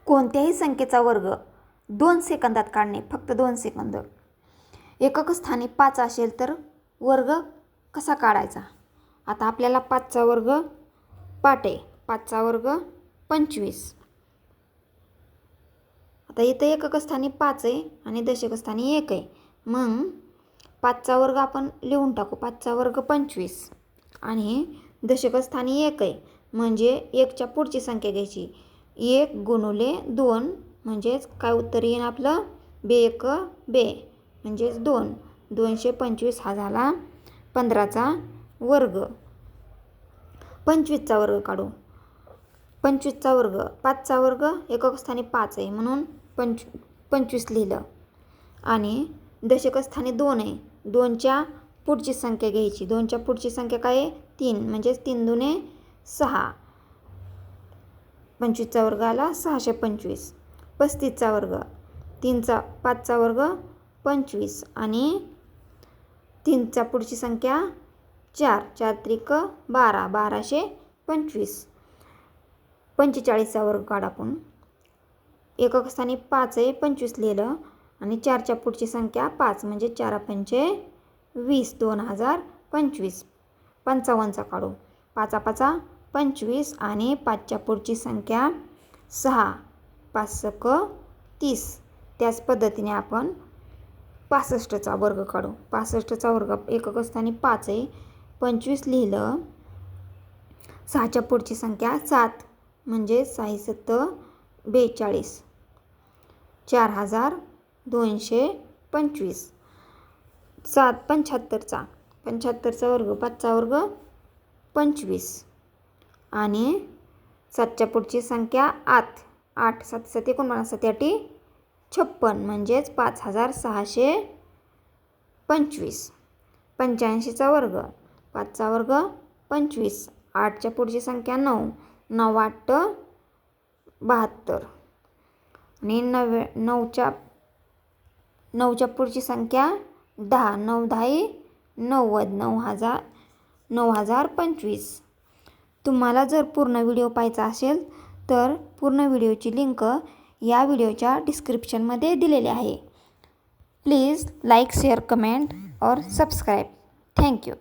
कोणत्याही संख्येचा वर्ग 2 सेकंदात काढणे, फक्त 2 सेकंद. एकक स्थानी 5 असेल तर वर्ग कसा काढायचा? आता आपल्याला 5चा वर्ग पाठ आहे. 5चा वर्ग 25. आता इथं एकक स्थानी 5 आहे आणि दशक स्थानी 1 आहे. मग 5चा वर्ग आपण लिहून टाकू. 5चा वर्ग 25 आणि दशक स्थानी 1 आहे. म्हणजे 1च्या पुढची संख्या घ्यायची. 1 गुणुले 2 म्हणजेच काय उत्तर येईल आपलं? बे म्हणजेच 2. 225 हा झाला 15चा वर्ग. 25चा वर्ग काढू. 25चा वर्ग 5चा वर्ग एकक स्थानी 5 आहे म्हणून 25 लिहिलं. आणि दशक स्थानी 2 आहे. 2च्या पुढची संख्या घ्यायची. 2च्या पुढची संख्या काय आहे? 3 म्हणजेच 3 दुने 6. 25चा वर्ग आला 625. 35चा वर्ग 5चा वर्ग 25 आणि 3च्या पुढची संख्या 4. 4 त्रिक 12. 1225. 45चा वर्ग काढ आपण. एकक स्थानी 5 आहे 25 लिहिलं आणि 4च्या पुढची संख्या 5 म्हणजे 4 पंचे 20. 2025. 55चा काढू. 5 5 25 आणि 5च्या पुढची संख्या 6. 5 30. त्याच पद्धतीने आपण 65चा वर्ग काढू. 65चा वर्ग एकक स्थानी 5 आहे 25 लिहिलं. 6च्या पुढची संख्या 7 म्हणजे 6 7 42. 4225. 75चा वर्ग 5चा वर्ग 25 आणि 7च्या पुढची संख्या 8. 8 7 7 49 7 8 56 म्हणजेच 5625. 85चा वर्ग 5चा वर्ग 25. 8च्या पुढची संख्या 9. 9 8 72 आणि 9च्या पुढची संख्या 10. 9 10 90. 9025. तुम्हाला जर पूर्ण व्हिडिओ पाहायचा असेल तर पूर्ण व्हिडिओची लिंक या व्हिडिओच्या डिस्क्रिप्शनमध्ये दिलेली आहे. प्लीज लाईक शेअर कमेंट और सब्सक्राइब. थँक्यू.